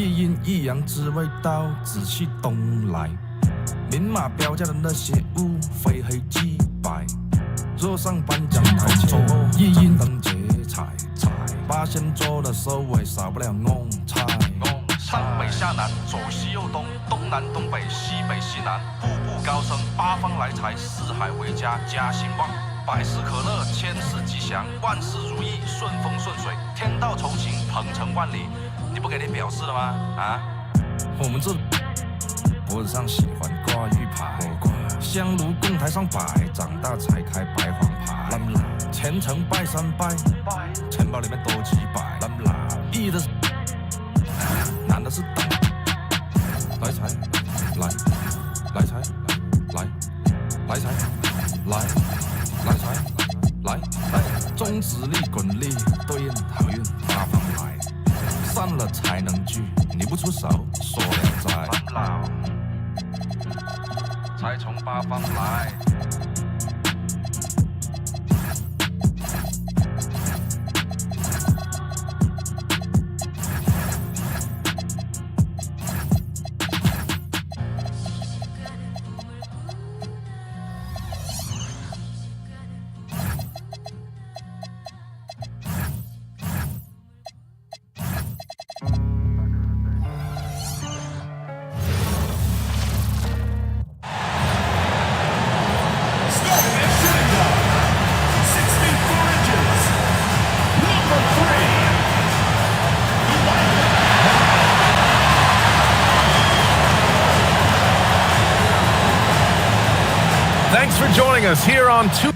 一阴一阳之谓道，紫气东来。明码标价的那些物，非黑即白。若上颁奖台前，一阴灯结彩，八仙桌的收尾少不了弄菜。上北下南，左西右东，东南东北，西北西南，步步高升，八方来财，四海为家，家兴旺。百事可乐，千事吉祥，万事如意，顺风顺水，天道酬勤，鹏程万里。你不给点表示了吗？啊？我们这脖子上喜欢挂玉牌，香炉供台上摆，长大才开白黄牌。虔诚拜三拜，钱包里面多几百。易的是，难的是等。来财，来财，来财，来财，来，中指力滚力，对应好运八方来。散了才能聚，你不出手，说了哉。才从八方来。Thanks for joining us here on two.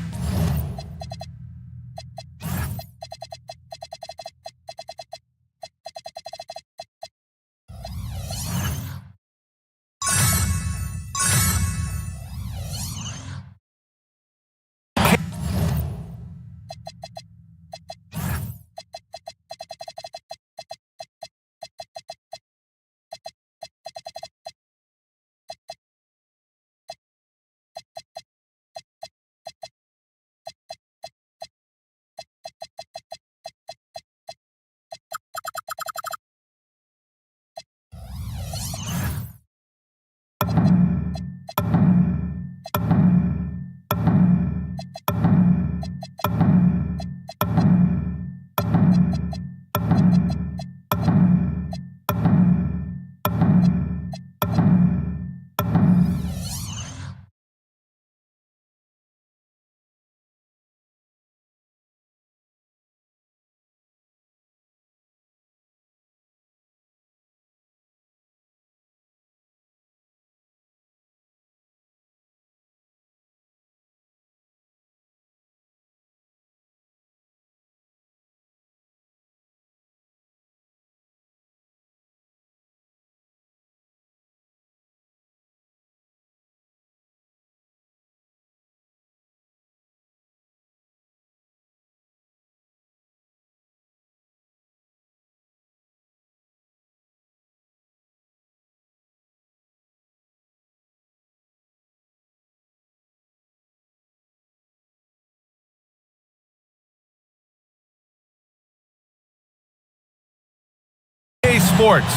Esports.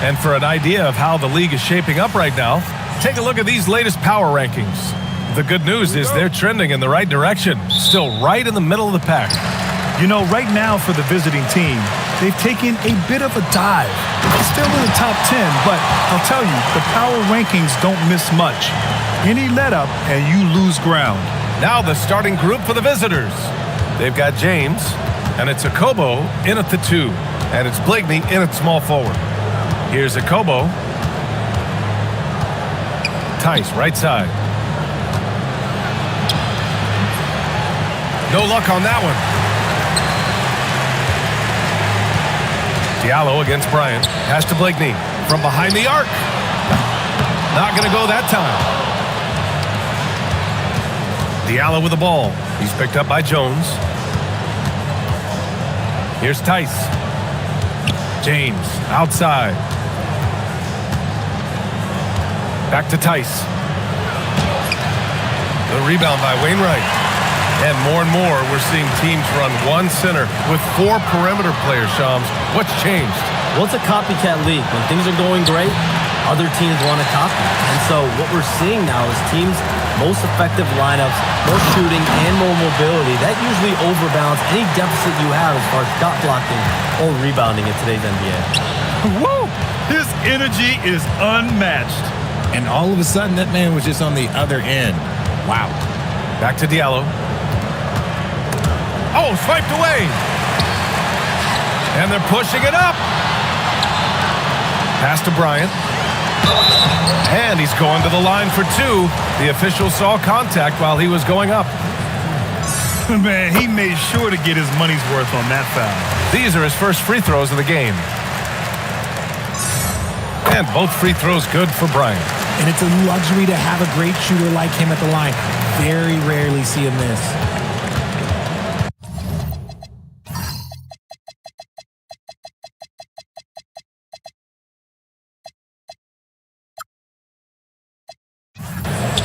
And for an idea of how the league is shaping up right now, take a look at these latest power rankings. The good news is they're trending in the right direction, still right in the middle of the pack. You know, right now for the visiting team, they've taken a bit of a dive. Still in the top 10, but I'll tell you, the power rankings don't miss much. Any let up and you lose ground. Now the starting group for the visitors. They've got James, and it's Akobo in at the 2. And it's Blakeney in at small forward. Here's Akobo. Tice, right side. No luck on that one. Diallo against Bryant. Pass to Blakeney. From behind the arc. Not going to go that time. Diallo with the ball. He's picked up by Jones. Here's Tice. James, outside. Back to Tice. The rebound by Wainwright. And more, we're seeing teams run one center with 4 perimeter players, Shams. What's changed? Well, it's a copycat league. When things are going great, other teams want to copy. And so what we're seeing now is teams' most effective lineups, more shooting, and more mobility. That usually overbalances any deficit you have as far as shot blocking or rebounding in today's NBA. Woo! His energy is unmatched. And all of a sudden, that man was just on the other end. Wow. Back to Diallo. Oh, swiped away. And they're pushing it up. Pass to Bryant. And he's going to the line for 2. The official saw contact while he was going up. Man, he made sure to get his money's worth on that foul. These are his first free throws of the game. And both free throws good for Bryant. And it's a luxury to have a great shooter like him at the line. Very rarely see him miss.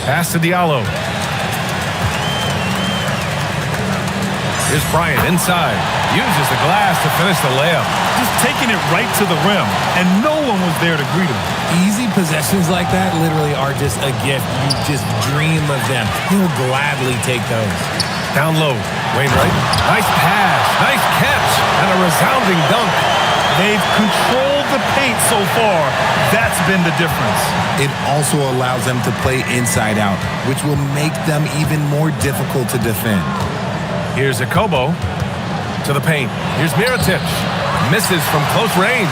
Pass to Diallo. Here's Bryant inside. Uses the glass to finish the layup. Just taking it right to the rim, and no one was there to greet him. Easy possessions like that literally are just a gift. You just dream of them. He'll gladly take those. Down low, Wainwright. Nice pass, nice catch, and a resounding dunk. They've controlled the paint so far. That's been the difference. It also allows them to play inside out, which will make them even more difficult to defend. Here's Akobo to the paint. Here's Mirotic. Misses from close range.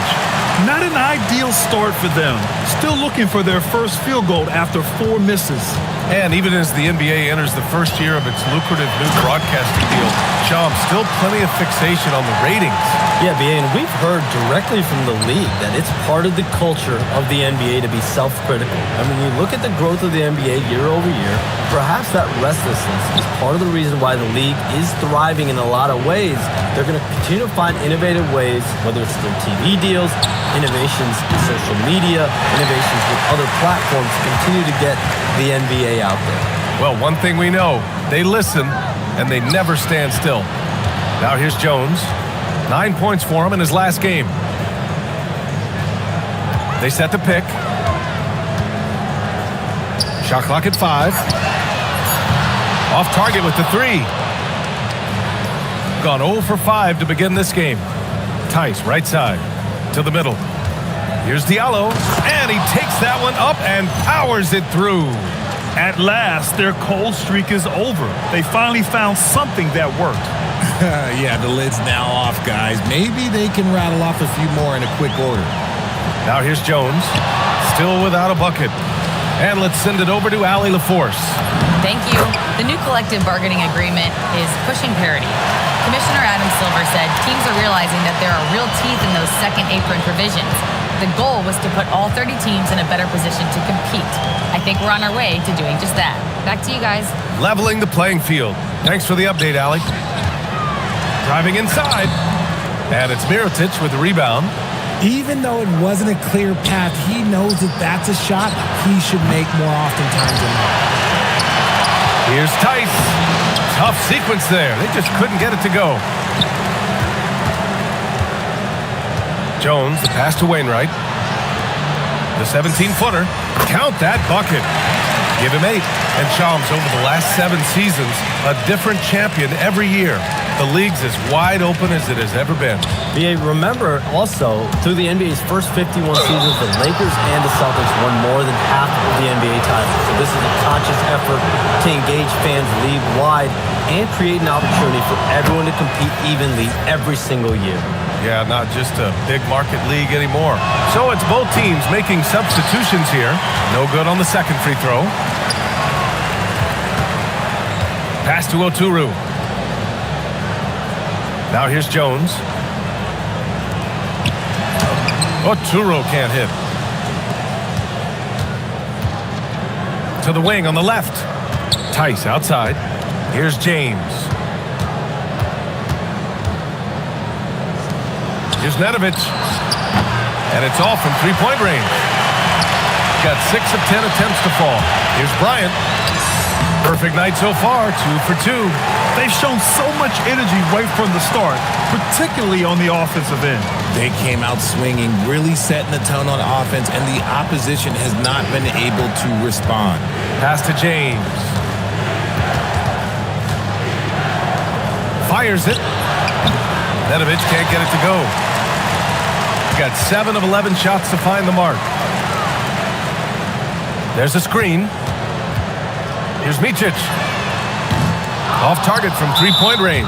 Not an ideal start for them. Still looking for their first field goal after 4 misses. And even as the NBA enters the first year of its lucrative new broadcasting deal, Shams, still plenty of fixation on the ratings. Yeah, BA, and we've heard directly from the league that it's part of the culture of the NBA to be self-critical. I mean, you look at the growth of the NBA year over year, perhaps that restlessness is part of the reason why the league is thriving in a lot of ways. They're going to continue to find innovative ways, whether it's through TV deals, innovations in social media, innovations with other platforms to continue to get the NBA out there. Well, one thing we know, they listen and they never stand still. Now here's Jones. 9 points for him in his last game. They set the pick. Shot clock at 5. Off target with the 3. Gone 0 for 5 to begin this game. Tice, right side, to the middle. Here's Diallo, and he takes that one up and powers it through. At last, their cold streak is over. They finally found something that worked. Yeah, the lid's now off, guys. Maybe they can rattle off a few more in a quick order. Now here's Jones, still without a bucket. And let's send it over to Allie LaForce. Thank you. The new collective bargaining agreement is pushing parity. Commissioner Adam Silver said teams are realizing that there are real teeth in those second apron provisions. The goal was to put all 30 teams in a better position to compete. I think we're on our way to doing just that. Back to you guys. Leveling the playing field. Thanks for the update, Allie. Driving inside. And it's Mirotic with the rebound. Even though it wasn't a clear path, he knows that that's a shot he should make more oftentimes than not. Here's Tice. Tough sequence there. They just couldn't get it to go. Jones, the pass to Wainwright. The 17-footer. Count that bucket. Give him 8. And Shams, over the last 7 seasons, a different champion every year. The league's as wide open as it has ever been. BA, remember also, through the NBA's first 51 seasons, the Lakers and the Celtics won more than half of the NBA titles. So this is a conscious effort to engage fans league-wide and create an opportunity for everyone to compete evenly every single year. Yeah, not just a big market league anymore. So it's both teams making substitutions here. No good on the second free throw. Pass to Oturu. Now here's Jones. Oturu can't hit. To the wing on the left. Tice outside. Here's James. Here's Nedovic. And it's off from three-point range. Got 6 of 10 attempts to fall. Here's Bryant. Perfect night so far, 2 for 2. They've shown so much energy right from the start, particularly on the offensive end. They came out swinging, really setting the tone on offense, and the opposition has not been able to respond. Pass to James. Fires it. Nedovic can't get it to go. He got 7 of 11 shots to find the mark. There's a screen. Here's Micic. Off target from three-point range.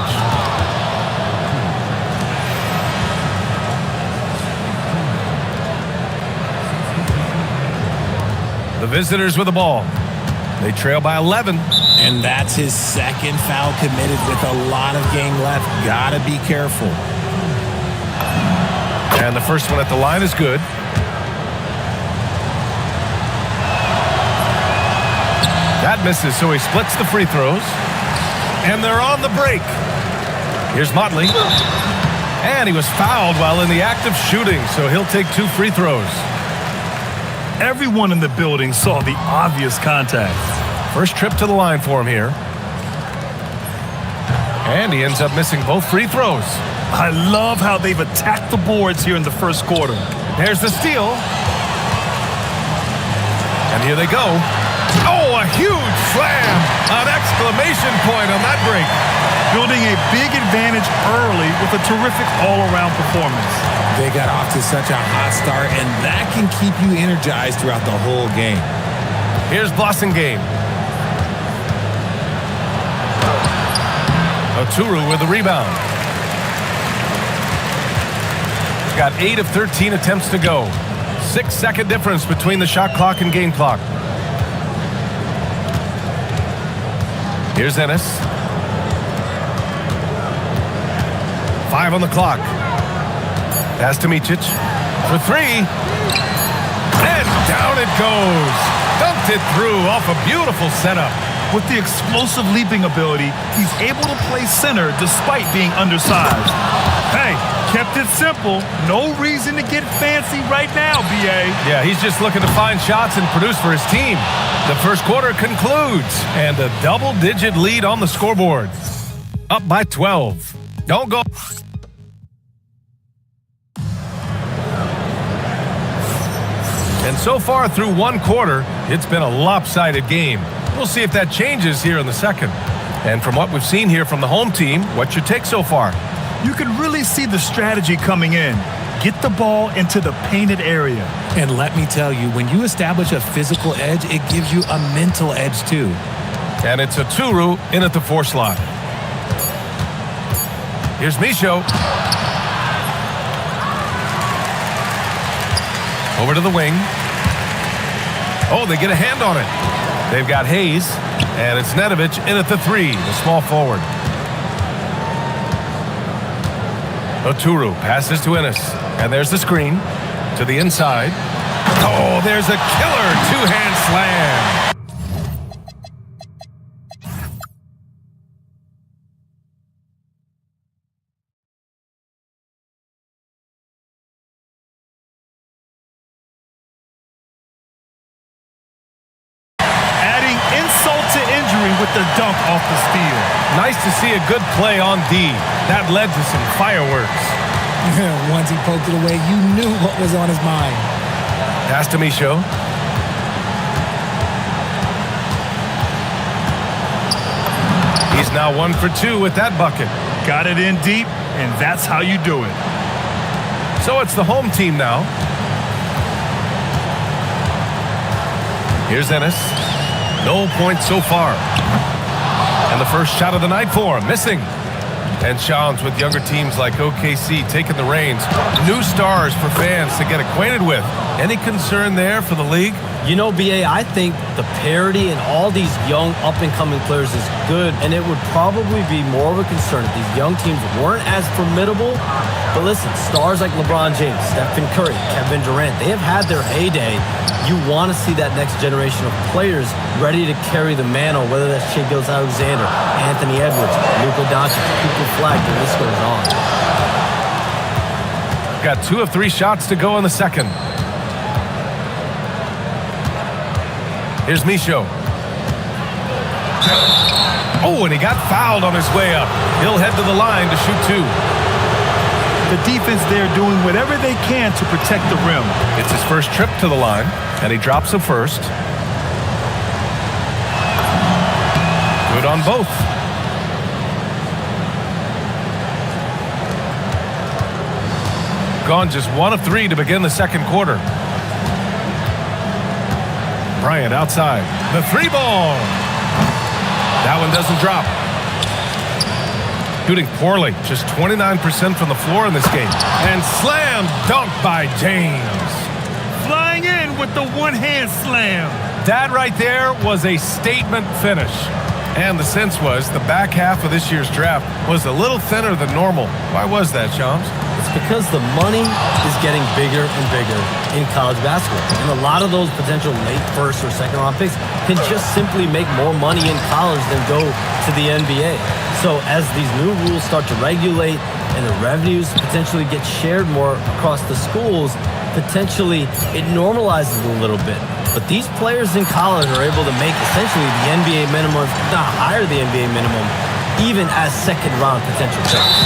The visitors with the ball. They trail by 11. And that's his second foul committed with a lot of game left. Gotta be careful. And the first one at the line is good. That misses, so he splits the free throws. And they're on the break. Here's Motley. And he was fouled while in the act of shooting, so he'll take 2 free throws. Everyone in the building saw the obvious contact. First trip to the line for him here. And he ends up missing both free throws. I love how they've attacked the boards here in the first quarter. There's the steal. And here they go. Oh, a huge slam! An exclamation point on that break. Building a big advantage early with a terrific all-around performance. They got off to such a hot start, and that can keep you energized throughout the whole game. Here's Blossengame. Oturu with the rebound. Got 8 of 13 attempts to go. 6-second difference between the shot clock and game clock. Here's Ennis. 5 on the clock. Pass to Micic for 3. And down it goes. Dumped it through off a beautiful setup. With the explosive leaping ability, he's able to play center despite being undersized. Hey, kept it simple. No reason to get fancy right now, B.A. Yeah, he's just looking to find shots and produce for his team. The first quarter concludes, and a double-digit lead on the scoreboard. Up by 12. Don't go. And so far through one quarter, it's been a lopsided game. We'll see if that changes here in the second. And from what we've seen here from the home team, what's your take so far? You can really see the strategy coming in. Get the ball into the painted area. And let me tell you, when you establish a physical edge, it gives you a mental edge too. And it's Oturu in at the 4 slot. Here's Micho. Over to the wing. Oh, they get a hand on it. They've got Hayes, and it's Nedovic in at the 3, the small forward. Oturu passes to Ennis, and there's the screen to the inside. Oh, there's a killer 2-hand slam. With the dunk off the steal. Nice to see a good play on D. That led to some fireworks. Once he poked it away, you knew what was on his mind. Pass to Micho. He's now 1 for 2 with that bucket. Got it in deep, and that's how you do it. So it's the home team now. Here's Ennis. No points so far. And the first shot of the night for him, missing. And Shams with younger teams like OKC taking the reins. New stars for fans to get acquainted with. Any concern there for the league? You know, BA, I think the parity in all these young up-and-coming players is good, and it would probably be more of a concern if these young teams weren't as formidable. But listen, stars like LeBron James, Stephen Curry, Kevin Durant, they have had their heyday. You want to see that next generation of players ready to carry the mantle, whether that's Shai Gilgeous-Alexander, Anthony Edwards, Luka Doncic, Cooper Flag, the list goes on. Got 2 of 3 shots to go in the second. Here's Micho. Oh, and he got fouled on his way up. He'll head to the line to shoot 2. The defense there doing whatever they can to protect the rim. It's his first trip to the line, and he drops the first. Good on both. Gone just 1 of 3 to begin the second quarter. Bryant outside. The 3-ball. That one doesn't drop. Shooting poorly. Just 29% from the floor in this game. And slam dunk by James. Flying in with the one-hand slam. That right there was a statement finish. And the sense was the back half of this year's draft was a little thinner than normal. Why was that, Shams? It's because the money is getting bigger and bigger in college basketball. And a lot of those potential late first or second round picks can just simply make more money in college than go to the NBA. So as these new rules start to regulate and the revenues potentially get shared more across the schools, potentially it normalizes a little bit. But these players in college are able to make essentially the NBA minimum, if not higher the NBA minimum, even as second-round potential picks.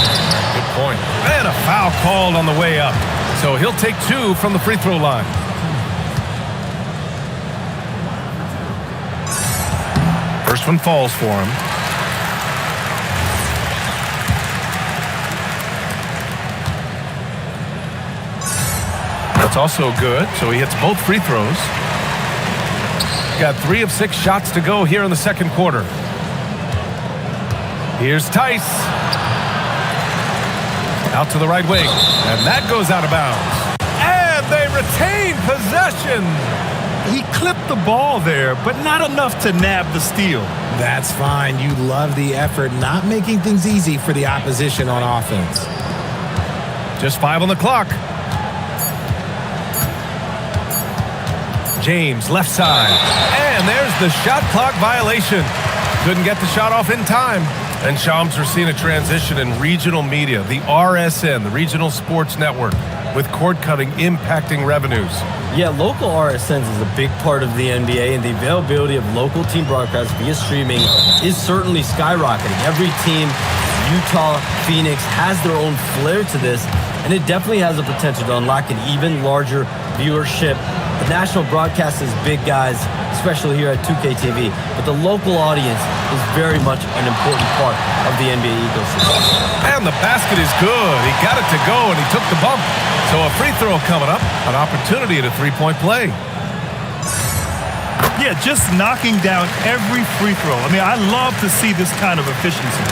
Good point. And a foul called on the way up. So he'll take 2 from the free throw line. First one falls for him. That's also good, so he hits both free throws. Got 3 of 6 shots to go here in the second quarter. Here's Tice. Out to the right wing, and that goes out of bounds. And they retain possession. He clipped the ball there, but not enough to nab the steal. That's fine. You love the effort, not making things easy for the opposition on offense. Just 5 on the clock. James, left side. And there's the shot clock violation. Couldn't get the shot off in time. And Shams, we're seeing a transition in regional media, the RSN, the Regional Sports Network, with cord cutting impacting revenues. Yeah, local RSNs is a big part of the NBA, and the availability of local team broadcasts via streaming is certainly skyrocketing. Every team, Utah, Phoenix, has their own flair to this, and it definitely has the potential to unlock an even larger viewership. The national broadcast is big, guys, especially here at 2K TV, but the local audience is very much an important part of the NBA ecosystem. And the basket is good. He got it to go, and he took the bump. So a free throw coming up, an opportunity at a three-point play. Yeah, just knocking down every free throw. I mean, I love to see this kind of efficiency.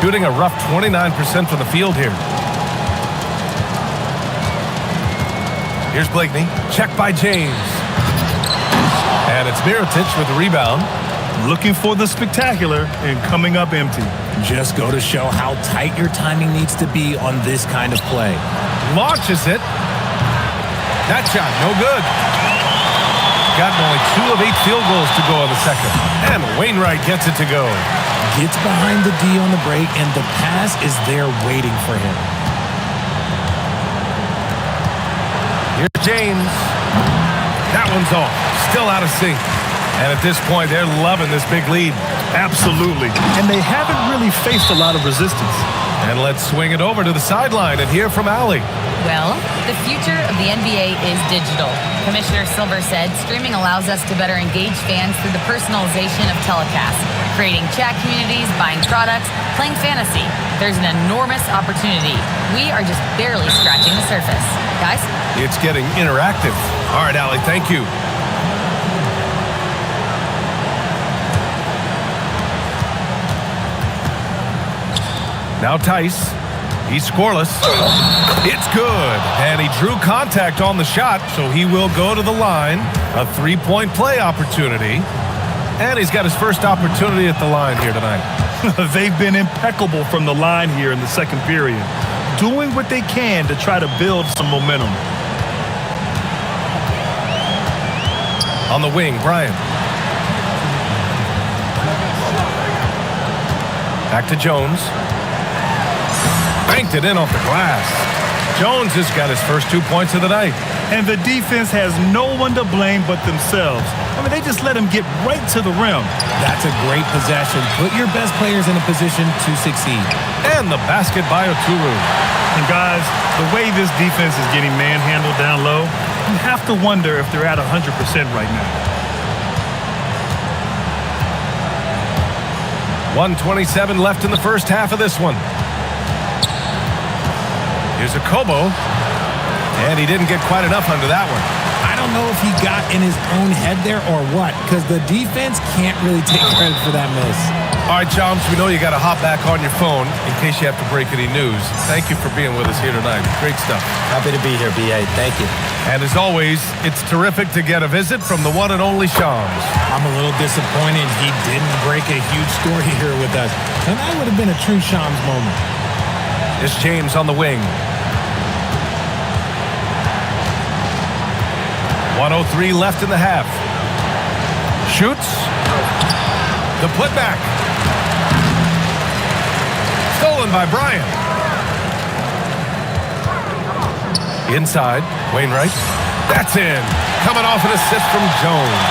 Shooting a rough 29% from the field here. Here's Blakeney. Check by James. And it's Mirotic with the rebound. Looking for the spectacular and coming up empty. Just go to show how tight your timing needs to be on this kind of play. Launches it. That shot, no good. Gotten only 2 of 8 field goals to go in the second. And Wainwright gets it to go. Gets behind the D on the break, and the pass is there waiting for him. Here's James. That one's off. Still out of sync. And at this point, they're loving this big lead. Absolutely. And they haven't really faced a lot of resistance. And let's swing it over to the sideline and hear from Allie. Well, the future of the NBA is digital. Commissioner Silver said streaming allows us to better engage fans through the personalization of telecasts, creating chat communities, buying products, playing fantasy. There's an enormous opportunity. We are just barely scratching the surface. Guys? It's getting interactive. All right, Allie, thank you. Now Tice. He's scoreless. It's good. And he drew contact on the shot, so he will go to the line. A three-point play opportunity. And he's got his first opportunity at the line here tonight. They've been impeccable from the line here in the second period, doing what they can to try to build some momentum. On the wing, Bryant. Back to Jones. Banked it in off the glass. Jones has got his first 2 points of the night. And the defense has no one to blame but themselves. I mean, they just let him get right to the rim. That's a great possession. Put your best players in a position to succeed. And the basket by Oturu. And guys, the way this defense is getting manhandled down low, you have to wonder if they're at 100% right now. 1:27 left in the first half of this one. Here's a Kobo. And he didn't get quite enough under that one. I don't know if he got in his own head there or what, because the defense can't really take credit for that miss. All right, Choms, we know you got to hop back on your phone in case you have to break any news. Thank you for being with us here tonight. Great stuff. Happy to be here, B.A. Thank you. And as always, it's terrific to get a visit from the one and only Shams. I'm a little disappointed he didn't break a huge story here with us. And that would have been a true Shams moment. It's James on the wing. 1:03 left in the half. Shoots. The putback. Stolen by Bryant. Inside, Wainwright. That's in. Coming off an assist from Jones.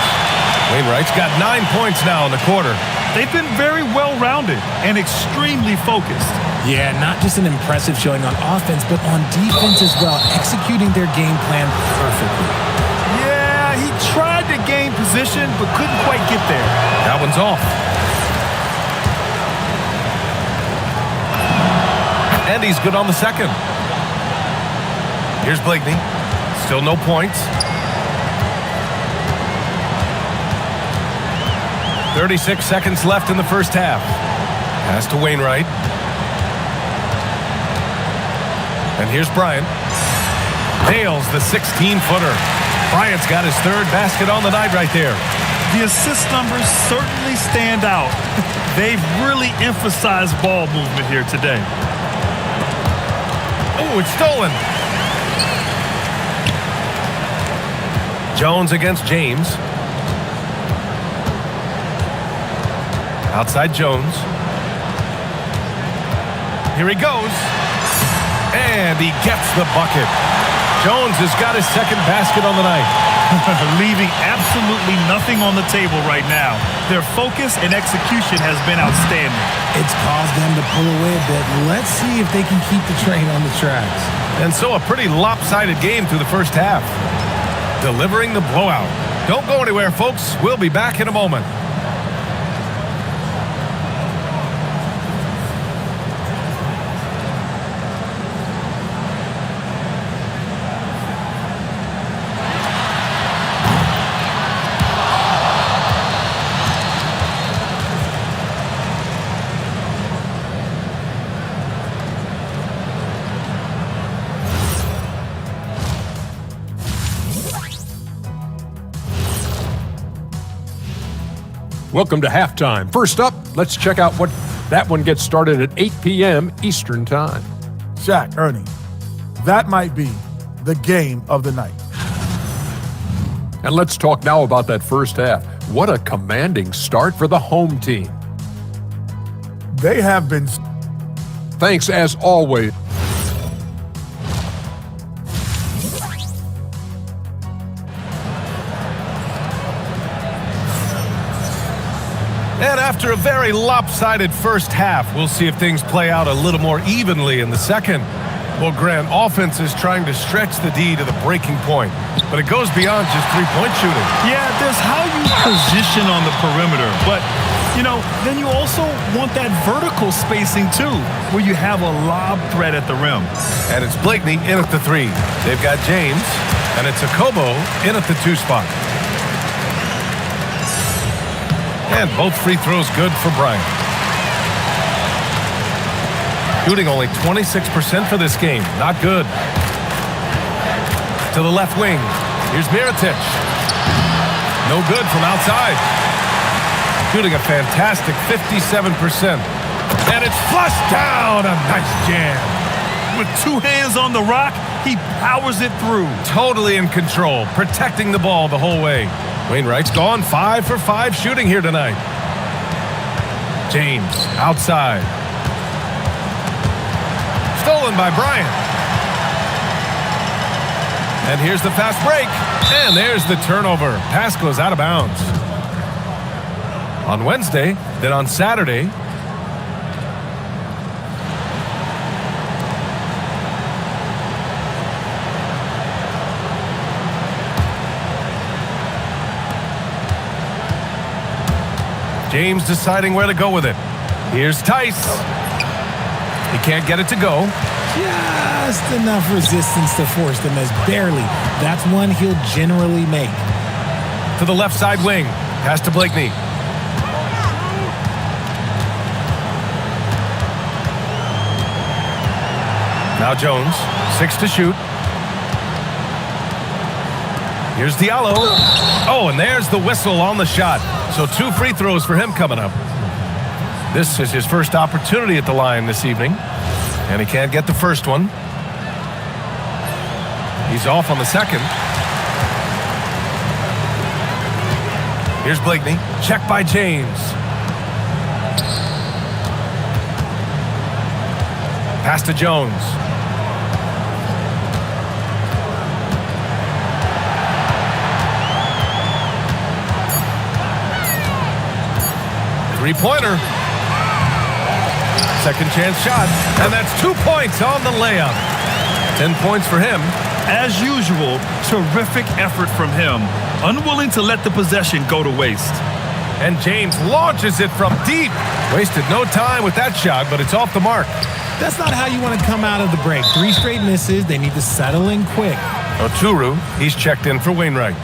Wainwright's got 9 points now in the quarter. They've been very well-rounded and extremely focused. Yeah, not just an impressive showing on offense, but on defense as well, executing their game plan perfectly. Yeah, he tried to gain position, but couldn't quite get there. That one's off. And he's good on the second. Here's Blakeney. Still no points. 36 seconds left in the first half. Pass to Wainwright. And here's Bryant. Nails the 16-footer. Bryant's got his third basket on the night right there. The assist numbers certainly stand out. They've really emphasized ball movement here today. Oh, it's stolen. Jones against James. Outside Jones. Here he goes. And he gets the bucket. Jones has got his second basket on the night. Leaving absolutely nothing on the table right now. Their focus and execution has been outstanding. It's caused them to pull away a bit. Let's see if they can keep the train on the tracks. And so a pretty lopsided game through the first half. Delivering the blowout. Don't go anywhere, folks. We'll be back in a moment. Welcome to halftime. First up, let's check out what that one gets started at 8 p.m. Eastern Time. Shaq, Ernie, that might be the game of the night. And let's talk now about that first half. What a commanding start for the home team. They have been... Thanks as always. And after a very lopsided first half, we'll see if things play out a little more evenly in the second. Well, Grant, offense is trying to stretch the D to the breaking point, but it goes beyond just three-point shooting. Yeah, there's how you position on the perimeter, but, you know, then you also want that vertical spacing too, where you have a lob threat at the rim. And it's Blakeney in at the three. They've got James, and it's Akobo in at the two spot. And both free throws good for Bryant. Shooting only 26% for this game. Not good. To the left wing. Here's Mirotic. No good from outside. Shooting a fantastic 57%. And it's flushed down. A nice jam. With two hands on the rock, he powers it through. Totally in control. Protecting the ball the whole way. Wainwright's gone 5 for 5 shooting here tonight. James outside. Stolen by Bryant. And here's the fast break. And there's the turnover. Pass goes out of bounds. On Wednesday, then on Saturday, James deciding where to go with it. Here's Tice. He can't get it to go. Just enough resistance to force them as barely. That's one he'll generally make. To the left side wing. Pass to Blakeney. Now Jones. 6 to shoot. Here's Diallo. Oh, and there's the whistle on the shot. So 2 free throws for him coming up. This is his first opportunity at the line this evening. And he can't get the first one. He's off on the second. Here's Blakeney. Check by James. Pass to Jones. Three-pointer. Second chance shot. And that's 2 points on the layup. 10 points for him. As usual, terrific effort from him. Unwilling to let the possession go to waste. And James launches it from deep. Wasted no time with that shot, but it's off the mark. That's not how you want to come out of the break. 3 straight misses. They need to settle in quick. Oturu, he's checked in for Wainwright.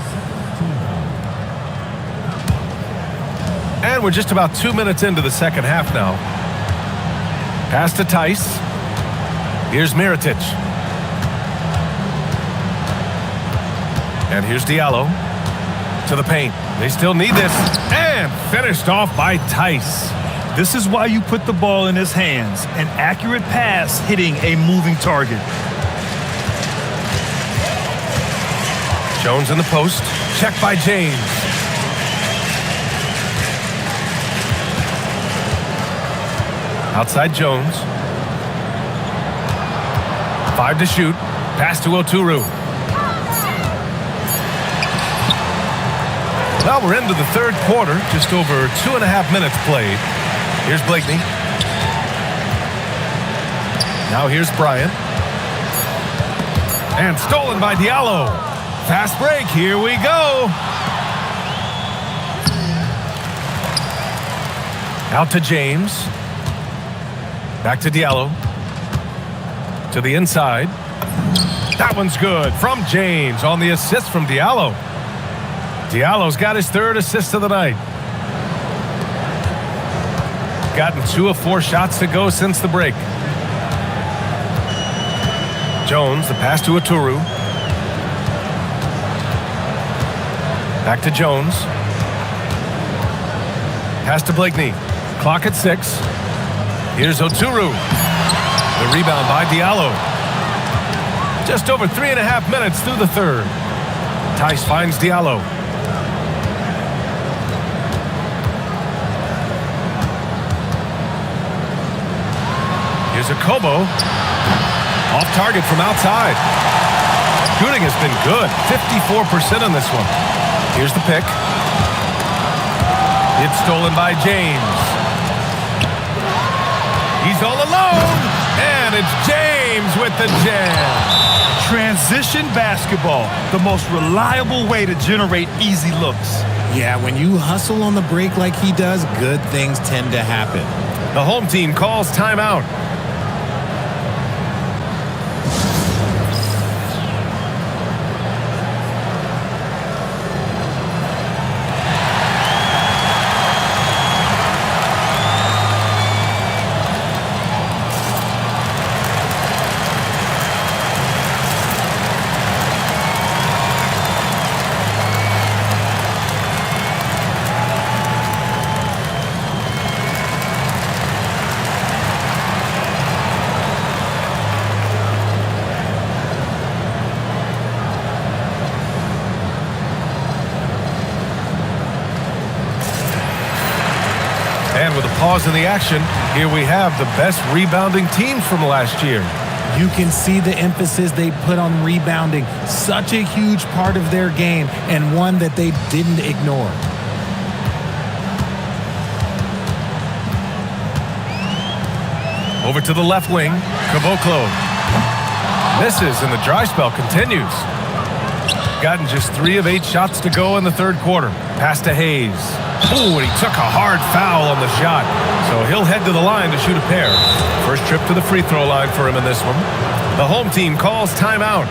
And we're just about 2 minutes into the second half now. Pass to Tice. Here's Mirotic. And here's Diallo. To the paint. They still need this. And finished off by Tice. This is why you put the ball in his hands. An accurate pass hitting a moving target. Jones in the post. Check by James. Outside Jones. 5 to shoot. Pass to Oturu. Well, we're into the third quarter. Just over 2.5 minutes played. Here's Blakeney. Now here's Bryant. And stolen by Diallo. Fast break. Here we go. Out to James. Back to Diallo. To the inside. That one's good from James on the assist from Diallo. Diallo's got his 3rd assist of the night. Gotten 2 of 4 shots to go since the break. Jones, the pass to Oturu. Back to Jones. Pass to Blakeney. Clock at 6. Here's Oturu. The rebound by Diallo. Just over 3.5 minutes through the third. Tice finds Diallo. Here's a Kobo. Off target from outside. Shooting has been good. 54% on this one. Here's the pick. It's stolen by James. He's all alone. And it's James with the jam. Transition basketball, the most reliable way to generate easy looks. Yeah, when you hustle on the break like he does, good things tend to happen. The home team calls timeout. And with a pause in the action, here we have the best rebounding team from last year. You can see the emphasis they put on rebounding. Such a huge part of their game and one that they didn't ignore. Over to the left wing, Caboclo. Misses and the dry spell continues. Gotten just 3 of 8 shots to go in the third quarter. Pass to Hayes. Ooh, and he took a hard foul on the shot. So he'll head to the line to shoot a pair. First trip to the free throw line for him in this one. The home team calls timeout.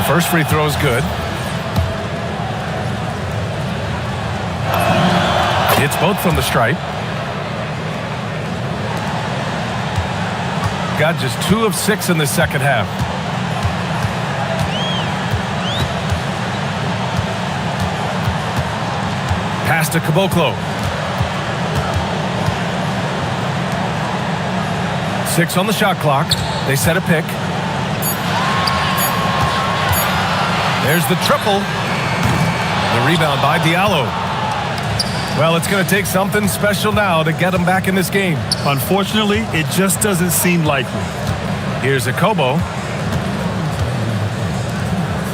First free throw is good. Hits both from the stripe. Got just 2 of 6 in the second half. Pass to Caboclo. 6 on the shot clock. They set a pick. There's the triple. The rebound by Diallo. Well, it's going to take something special now to get him back in this game. Unfortunately, it just doesn't seem likely. Here's Akobo.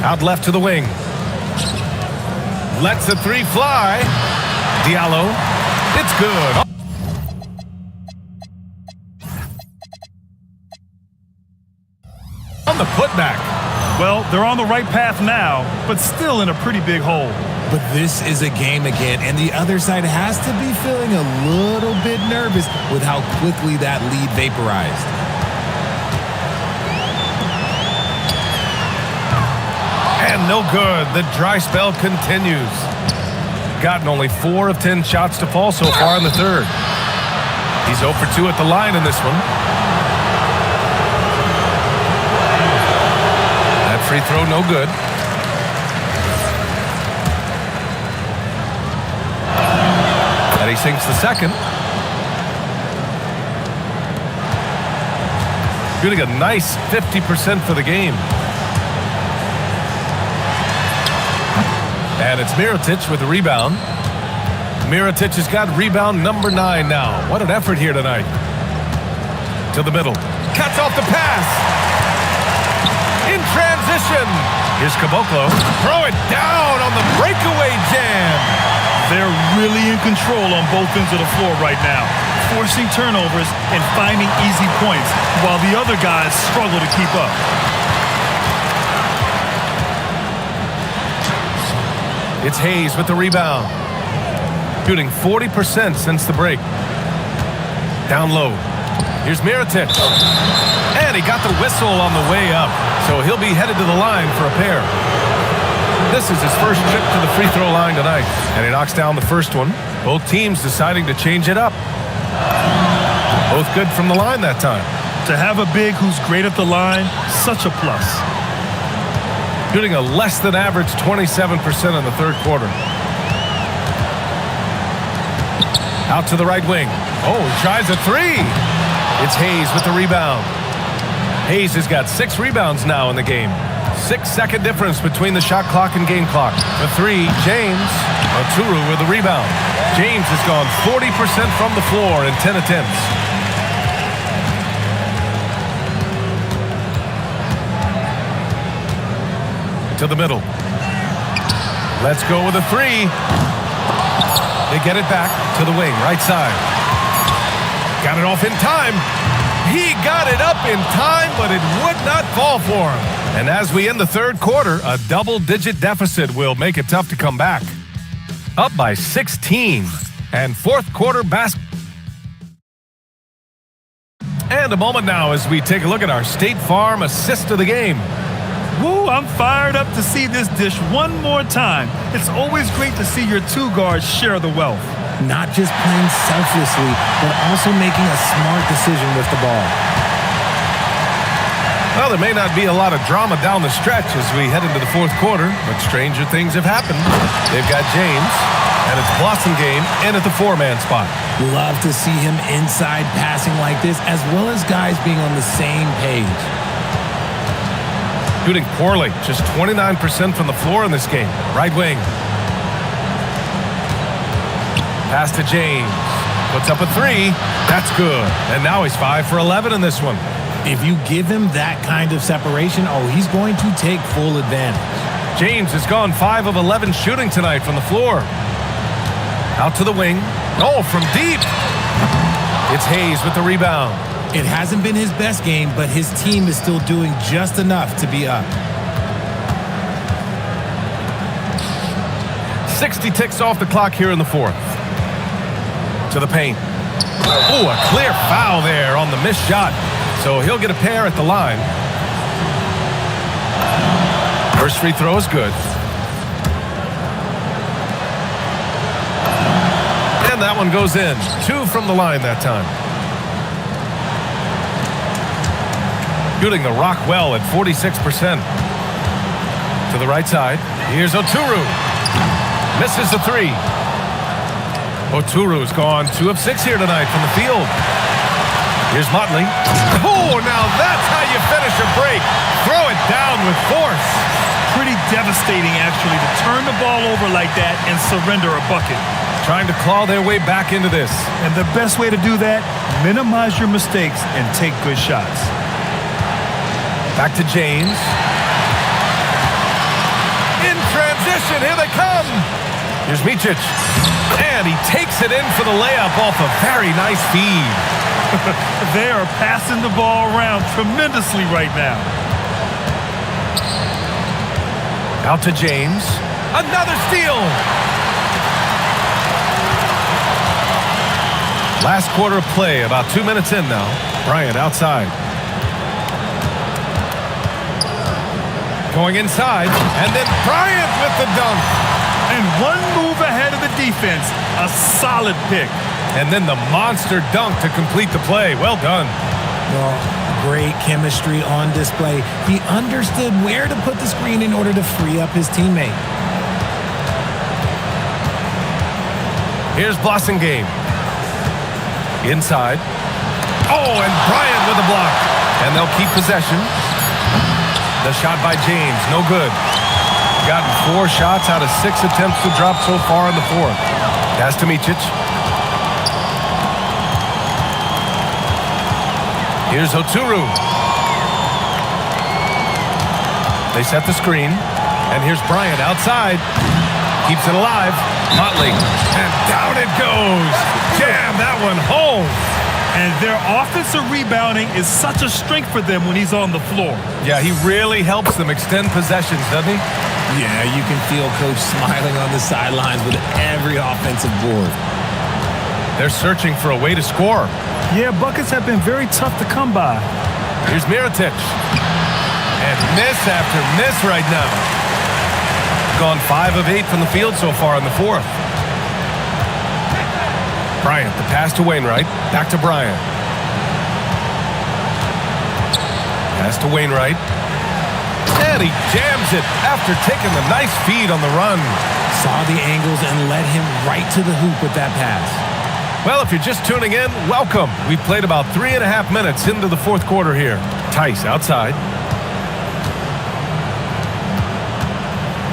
Out left to the wing. Lets the 3 fly. Diallo. It's good. On the putback. Well, they're on the right path now, but still in a pretty big hole. But this is a game again, and the other side has to be feeling a little bit nervous with how quickly that lead vaporized. And no good. The dry spell continues. Gotten only 4 of 10 shots to fall so far in the third. He's 0 for 2 at the line in this one. That free throw no good. And he sinks the second. Shooting a nice 50% for the game. And it's Mirotic with the rebound. Mirotic has got rebound number 9 now. What an effort here tonight. To the middle. Cuts off the pass. In transition. Here's Caboclo. Throw it down on the breakaway jam. They're really in control on both ends of the floor right now, forcing turnovers and finding easy points while the other guys struggle to keep up. It's Hayes with the rebound. Shooting 40% since the break. Down low. Here's Mirotic. And he got the whistle on the way up. So he'll be headed to the line for a pair. This is his first trip to the free throw line tonight. And he knocks down the first one. Both teams deciding to change it up. Both good from the line that time. To have a big who's great at the line, such a plus. Shooting a less than average 27% in the third quarter. Out to the right wing. Oh, he tries a 3. It's Hayes with the rebound. Hayes has got 6 rebounds now in the game. 6-second difference between the shot clock and game clock. The 3, James. Oturu with the rebound. James has gone 40% from the floor in 10 attempts. To the middle. Let's go with a 3. They get it back to the wing, right side. Got it off in time. He got it up in time, but it would not fall for him. And as we end the third quarter, a double-digit deficit will make it tough to come back. Up by 16. And fourth quarter basket. And a moment now as we take a look at our State Farm assist of the game. Woo, I'm fired up to see this dish one more time. It's always great to see your 2 guards share the wealth. not just playing selflessly, but also making a smart decision with the ball. Well, there may not be a lot of drama down the stretch as we head into the fourth quarter, but stranger things have happened. They've got James, and it's Blossom game in at the four-man spot. Love to see him inside passing like this, as well as guys being on the same page. Shooting poorly, just 29% from the floor in this game. Right wing. Pass to James. Puts up a three. That's good. And now he's 5 for 11 in this one. If you give him that kind of separation, he's going to take full advantage. James has gone 5 of 11 shooting tonight from the floor. Out to the wing. Oh, from deep. It's Hayes with the rebound. It hasn't been his best game, but his team is still doing just enough to be up. 60 ticks off the clock here in the fourth. To the paint. Oh, a clear foul there on the missed shot. So he'll get a pair at the line. First free throw is good. And that one goes in. 2 from the line that time. Shooting the rock well at 46%. To the right side. Here's Oturu. Misses the three. Oturu's gone 2 of 6 here tonight from the field. Here's Motley. Oh, now that's how you finish a break. Throw it down with force. Pretty devastating, actually, to turn the ball over like that and surrender a bucket. Trying to claw their way back into this. And the best way to do that, minimize your mistakes and take good shots. Back to James. In transition, here they come. Here's Micic. And he takes it in for the layup off a very nice feed. They are passing the ball around tremendously right now. Out to James. Another steal. Last quarter of play, about 2 minutes in now. Bryant outside. Going inside, and then Bryant with the dunk. And one move ahead of the defense. A solid pick. And then the monster dunk to complete the play. Well done. Well, great chemistry on display. He understood where to put the screen in order to free up his teammate. Here's Blossom game. Inside. Oh, and Bryant with a block. And they'll keep possession. The shot by James, no good. Gotten 4 shots out of 6 attempts to drop so far in the fourth. Pass to Micic. Here's Oturu. They set the screen. And here's Bryant outside. Keeps it alive. Motley. And down it goes. Jam that one home. And their offensive rebounding is such a strength for them when he's on the floor. Yeah, he really helps them extend possessions, doesn't he? Yeah, you can feel Coach smiling on the sidelines with every offensive board. They're searching for a way to score. Yeah, buckets have been very tough to come by. Here's Mirotic. And miss after miss right now. Gone 5 of 8 from the field so far in the fourth. Bryant, the pass to Wainwright. Back to Bryant. Pass to Wainwright. And he jams it after taking the nice feed on the run. Saw the angles and led him right to the hoop with that pass. Well, if you're just tuning in, welcome. We've played about 3.5 minutes into the fourth quarter here. Tice outside.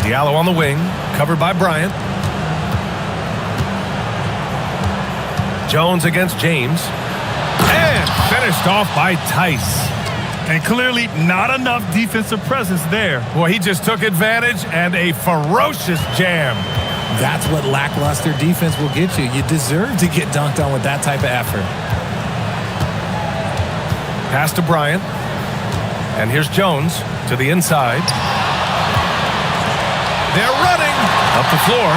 Diallo on the wing, covered by Bryant. Jones against James. And finished off by Tice. And clearly not enough defensive presence there. Boy, he just took advantage and a ferocious jam. That's what lackluster defense will get you. You deserve to get dunked on with that type of effort. Pass to Bryant. And here's Jones to the inside. They're running up the floor.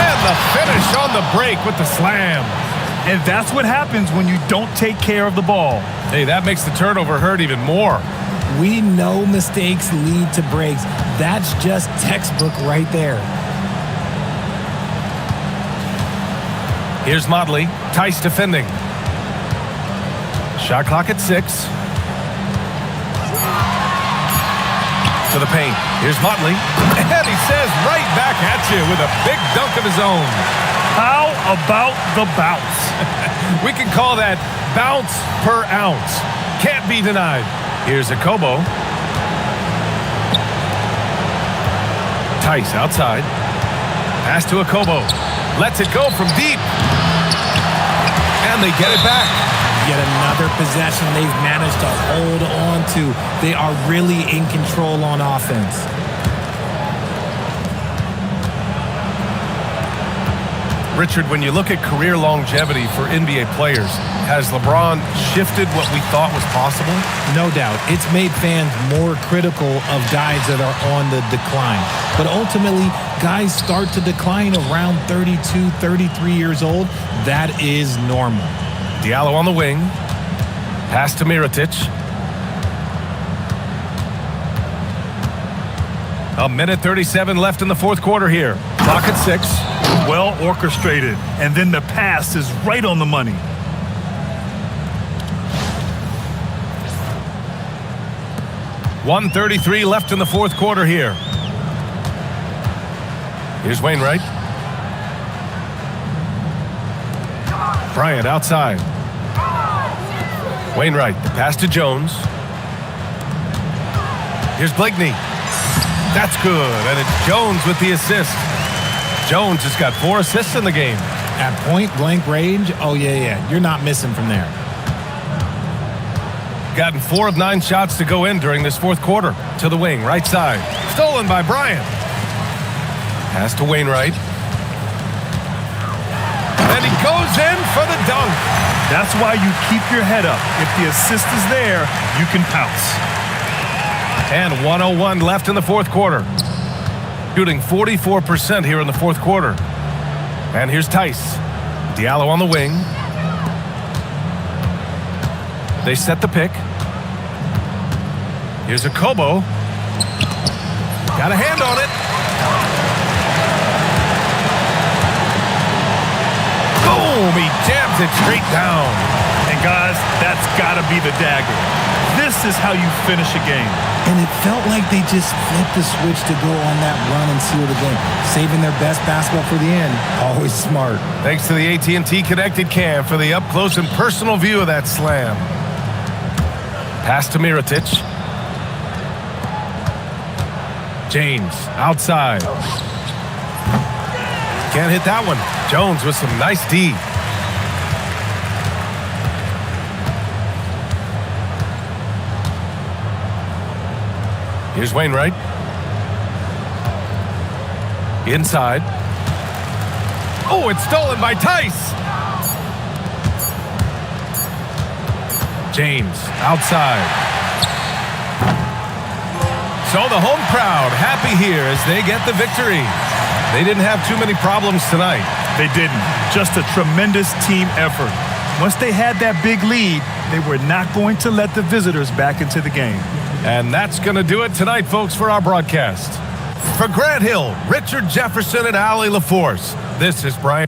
And the finish on the break with the slam. And that's what happens when you don't take care of the ball. Hey, that makes the turnover hurt even more. We know mistakes lead to breaks. That's just textbook right there. Here's Motley. Tice defending. Shot clock at 6. To the paint. Here's Motley. And he says right back at you with a big dunk of his own. How about the bounce? We can call that bounce per ounce. Can't be denied. Here's Akobo. Tice outside. Pass to Akobo. Lets it go from deep. And they get it back. Yet another possession they've managed to hold on to. They are really in control on offense. Richard, when you look at career longevity for NBA players, has LeBron shifted what we thought was possible? No doubt. It's made fans more critical of guys that are on the decline. But ultimately, guys start to decline around 32, 33 years old. That is normal. Diallo on the wing. Pass to Mirotic. A minute 37 left in the fourth quarter here. Clock at 6. Well orchestrated. And then the pass is right on the money. .133 left in the fourth quarter here. Here's Wainwright. Bryant outside. Wainwright, the pass to Jones. Here's Blakeney. That's good, and it's Jones with the assist. Jones has got 4 assists in the game. At point-blank range, oh, yeah. You're not missing from there. Gotten 4 of 9 shots to go in during this fourth quarter. To the wing, right side. Stolen by Bryant. Pass to Wainwright. And he goes in for the dunk. That's why you keep your head up. If the assist is there, you can pounce. And 1:01 left in the fourth quarter. Shooting 44% here in the fourth quarter. And here's Tice. Diallo on the wing. They set the pick. Here's Akobo. Got a hand on it. Boom! He jams it straight down. And guys, that's got to be the dagger. This is how you finish a game. And it felt like they just flipped the switch to go on that run and seal the game. Saving their best basketball for the end. Always smart. Thanks to the AT&T Connected Cam for the up-close and personal view of that slam. Pass to Mirotic. James outside. Can't hit that one. Jones with some nice D. Here's Wainwright. Inside. Oh, it's stolen by Tice. James outside. So the home crowd happy here as they get the victory. They didn't have too many problems tonight. They didn't. Just a tremendous team effort. Once they had that big lead, they were not going to let the visitors back into the game. And that's going to do it tonight, folks, for our broadcast. For Grant Hill, Richard Jefferson, and Allie LaForce, this is Brian.